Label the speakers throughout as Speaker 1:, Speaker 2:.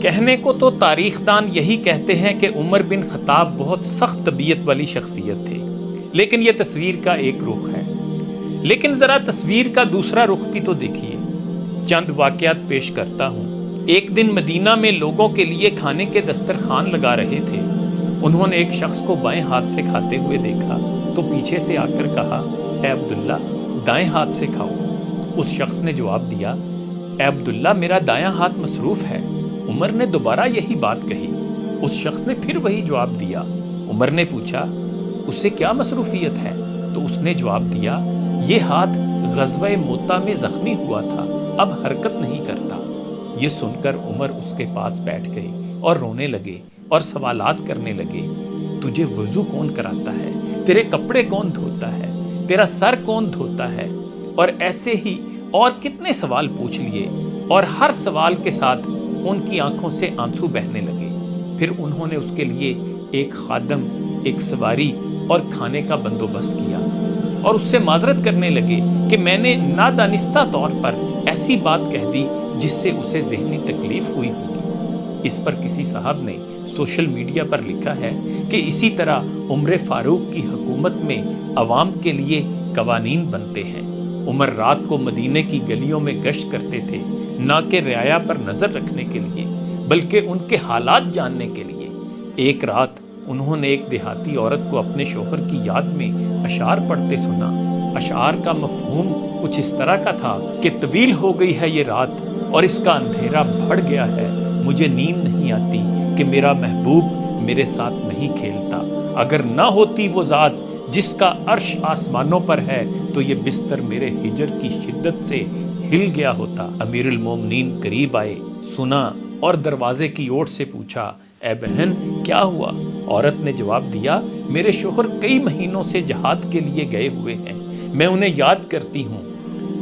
Speaker 1: کہنے کو تو تاریخ دان یہی کہتے ہیں کہ عمر بن خطاب بہت سخت طبیعت والی شخصیت تھے، لیکن یہ تصویر کا ایک رخ ہے۔ لیکن ذرا تصویر کا دوسرا رخ بھی تو دیکھیے۔ چند واقعات پیش کرتا ہوں۔ ایک دن مدینہ میں لوگوں کے لیے کھانے کے دسترخوان لگا رہے تھے۔ انہوں نے ایک شخص کو بائیں ہاتھ سے کھاتے ہوئے دیکھا تو پیچھے سے آ کر کہا، اے عبداللہ دائیں ہاتھ سے کھاؤ۔ اس شخص نے جواب دیا، اے عبداللہ میرا دایاں ہاتھ مصروف ہے۔ عمر نے دوبارہ یہی بات کہی۔ اس شخص نے پھر وہی جواب دیا۔ عمر نے پوچھا، اسے کیا مصروفیت ہے؟ تو اس نے جواب دیا، یہ ہاتھ غزوہ موتا میں زخمی ہوا تھا، اب حرکت نہیں کرتا۔ یہ سن کر عمر اس کے پاس بیٹھ گئے اور رونے لگے اور سوالات کرنے لگے۔ تجھے وضو کون کراتا ہے؟ تیرے کپڑے کون دھوتا ہے؟ تیرا سر کون دھوتا ہے؟ اور ایسے ہی اور کتنے سوال پوچھ لیے، اور ہر سوال کے ساتھ ان کی آنکھوں سے آنسو بہنے لگے۔ پھر انہوں نے اس کے لیے ایک خادم، ایک سواری اور کھانے کا بندوبست کیا، اور اس سے معذرت کرنے لگے کہ میں نے نادانستہ طور پر ایسی بات کہہ دی جس سے اسے ذہنی تکلیف ہوئی ہوگی۔ اس پر کسی صاحب نے سوشل میڈیا پر لکھا ہے کہ اسی طرح عمر فاروق کی حکومت میں عوام کے لیے قوانین بنتے ہیں۔ عمر رات کو مدینے کی گلیوں میں گشت کرتے تھے، نہ کہ رعایا پر نظر رکھنے کے لیے بلکہ ان کے حالات جاننے کے لیے۔ ایک رات انہوں نے ایک دیہاتی عورت کو اپنے شوہر کی یاد میں اشعار پڑھتے سنا۔ اشعار کا مفہوم کچھ اس طرح کا تھا کہ طویل ہو گئی ہے یہ رات اور اس کا اندھیرا بڑھ گیا ہے، مجھے نیند نہیں آتی کہ میرا محبوب میرے ساتھ نہیں کھیلتا۔ اگر نہ ہوتی وہ ذات جس کا عرش آسمانوں پر ہے تو یہ بستر میرے ہجر کی شدت سے ہل گیا ہوتا۔ امیر المومنین قریب آئے، سنا اور دروازے کی اوٹ سے پوچھا، اے بہن کیا ہوا؟ عورت نے جواب دیا، میرے شوہر کئی مہینوں سے جہاد کے لیے گئے ہوئے ہیں، میں انہیں یاد کرتی ہوں۔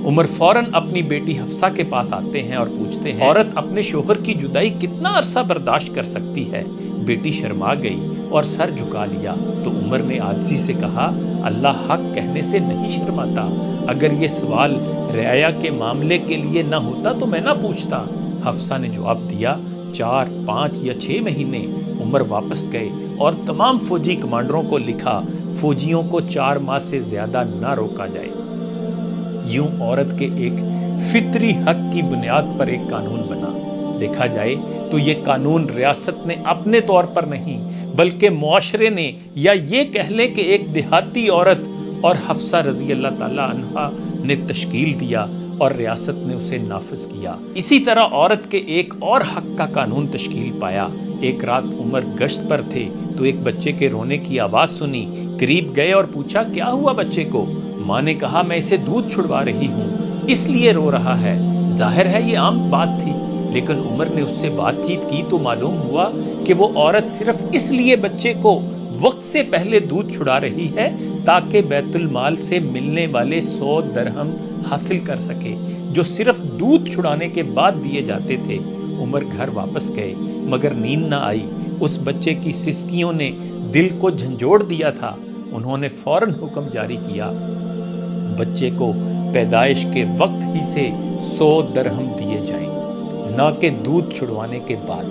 Speaker 1: عمر فوراً اپنی بیٹی حفصہ کے پاس آتے ہیں اور پوچھتے ہیں، عورت اپنے شوہر کی جدائی کتنا عرصہ برداشت کر سکتی ہے؟ بیٹی شرما گئی اور سر جھکا لیا تو عمر نے عاجزی سے کہا، اللہ حق کہنے سے نہیں شرماتا، اگر یہ سوال رعایا کے معاملے کے لیے نہ ہوتا تو میں نہ پوچھتا۔ حفصہ نے جواب دیا، 4، 5 یا 6 مہینے۔ عمر واپس گئے اور تمام فوجی کمانڈروں کو لکھا، فوجیوں کو 4 ماہ سے زیادہ نہ روکا جائے۔ یوں عورت کے ایک فطری حق کی بنیاد پر ایک قانون بنا۔ دیکھا جائے تو یہ قانون ریاست نے اپنے طور پر نہیں بلکہ معاشرے نے، یا یہ کہہ لیں کہ ایک دیہاتی عورت اور حفصہ رضی اللہ تعالی عنہا نے تشکیل دیا اور ریاست نے اسے نافذ کیا۔ اسی طرح عورت کے ایک اور حق کا قانون تشکیل پایا۔ ایک رات عمر گشت پر تھے تو ایک بچے کے رونے کی آواز سنی، قریب گئے اور پوچھا، کیا ہوا بچے کو؟ ماں نے کہا، میں اسے دودھ چھڑوا رہی ہوں اس لیے رو رہا ہے۔ ظاہر ہے یہ عام بات تھی، لیکن عمر نے اس سے بات چیت کی تو معلوم ہوا کہ وہ عورت صرف اس لیے بچے کو وقت سے پہلے دودھ چھڑا رہی ہے تاکہ بیت المال سے ملنے والے 100 درہم حاصل کر سکے، جو صرف دودھ چھڑانے کے بعد دیے جاتے تھے۔ عمر گھر واپس گئے مگر نیند نہ آئی، اس بچے کی سسکیوں نے دل کو جھنجھوڑ دیا تھا۔ انہوں نے فوراً حکم جاری کیا، بچے کو پیدائش کے وقت ہی سے 100 درہم دیے جائیں، نہ کہ دودھ چھڑوانے کے بعد۔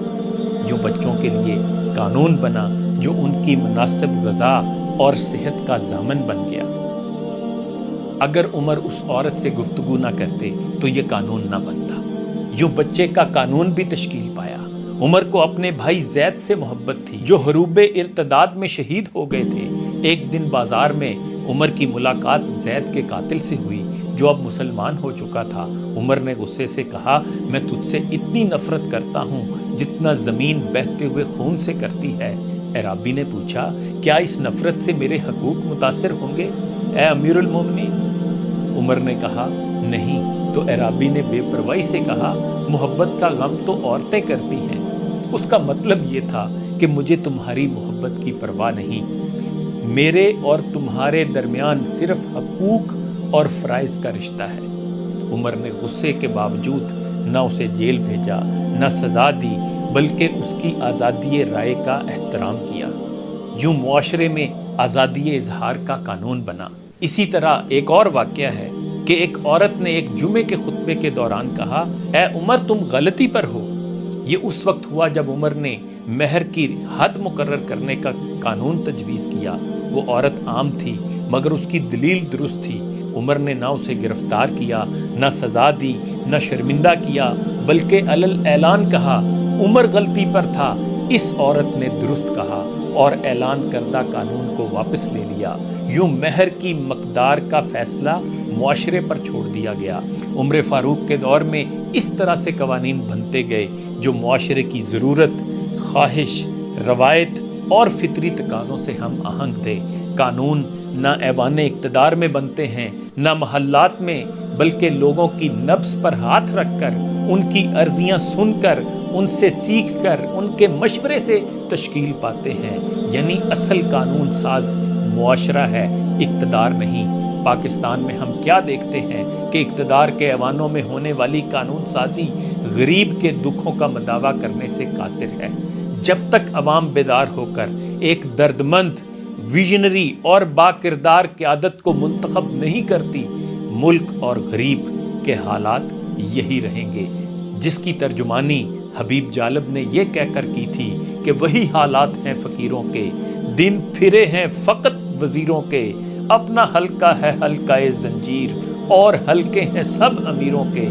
Speaker 1: یوں بچوں کے لیے قانون بنا جو ان کی مناسب غذا اور صحت کا ضامن بن گیا۔ اگر عمر اس عورت سے گفتگو نہ کرتے تو یہ قانون نہ بنتا۔ یوں بچے کا قانون بھی تشکیل پایا۔ عمر کو اپنے بھائی زید سے محبت تھی جو حروب ارتداد میں شہید ہو گئے تھے۔ ایک دن بازار میں عمر کی ملاقات زید کے قاتل سے ہوئی جو اب مسلمان ہو چکا تھا۔ عمر نے غصے سے کہا، میں تجھ سے اتنی نفرت کرتا ہوں جتنا زمین بہتے ہوئے خون سے کرتی ہے۔ عرابی نے پوچھا، کیا اس نفرت سے میرے حقوق متاثر ہوں گے اے امیر المومنین؟ عمر نے کہا، نہیں۔ تو عرابی نے بے پرواہی سے کہا، محبت کا غم تو عورتیں کرتی ہیں۔ اس کا مطلب یہ تھا کہ مجھے تمہاری محبت کی پرواہ نہیں، میرے اور تمہارے درمیان صرف حقوق اور فرائض کا رشتہ ہے۔ عمر نے غصے کے باوجود نہ اسے جیل بھیجا، نہ سزا دی، بلکہ اس کی آزادی رائے کا احترام کیا۔ یوں معاشرے میں آزادی اظہار کا قانون بنا۔ اسی طرح ایک اور واقعہ ہے کہ ایک عورت نے ایک جمعے کے خطبے کے دوران کہا، اے عمر تم غلطی پر ہو، یہ اس وقت ہوا جب عمر نے مہر کی حد مقرر کرنے کا قانون تجویز کیا۔ وہ عورت عام تھی مگر اس کی دلیل درست تھی۔ عمر نے نہ اسے گرفتار کیا، نہ سزا دی، نہ شرمندہ کیا، بلکہ علل اعلان کہا عمر غلطی پر تھا، اس عورت نے درست کہا، اور اعلان کردہ قانون کو واپس لے لیا۔ یوں مہر کی مقدار کا فیصلہ معاشرے پر چھوڑ دیا گیا۔ عمر فاروق کے دور میں اس طرح سے قوانین بنتے گئے جو معاشرے کی ضرورت، خواہش، روایت اور فطری تقاضوں سے ہم آہنگ تھے۔ قانون نہ ایوان اقتدار میں بنتے ہیں، نہ محلات میں، بلکہ لوگوں کی نبض پر ہاتھ رکھ کر، ان کی عرضیاں سن کر، ان سے سیکھ کر، ان کے مشورے سے تشکیل پاتے ہیں۔ یعنی اصل قانون ساز معاشرہ ہے، اقتدار نہیں۔ پاکستان میں ہم کیا دیکھتے ہیں کہ اقتدار کے ایوانوں میں ہونے والی قانون سازی غریب کے دکھوں کا مداوع کرنے سے قاصر ہے۔ جب تک عوام بیدار ہو کر ایک دردمند، ویژنری اور با کردار قیادت کو منتخب نہیں کرتی، ملک اور غریب کے حالات یہی رہیں گے، جس کی ترجمانی حبیب جالب نے یہ کہہ کر کی تھی کہ وہی حالات ہیں فقیروں کے، دن پھرے ہیں فقط وزیروں کے، اپنا حلقہ ہے حلقہ زنجیر اور حلقے ہیں سب امیروں کے،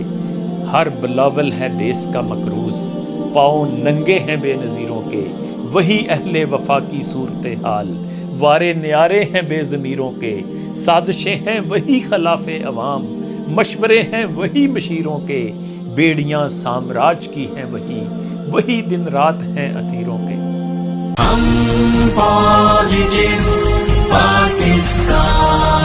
Speaker 1: ہر بلاول ہے دیس کا مکروز، پاؤں ننگے ہیں بے نظیروں کے، وہی اہل وفا کی صورتحال، وارے نیارے ہیں بے ضمیروں کے، سازشیں ہیں وہی خلاف عوام، مشورے ہیں وہی مشیروں کے، بیڑیاں سامراج کی ہیں وہی دن رات ہیں اسیروں کے۔ ہم پازیٹیو پاکستان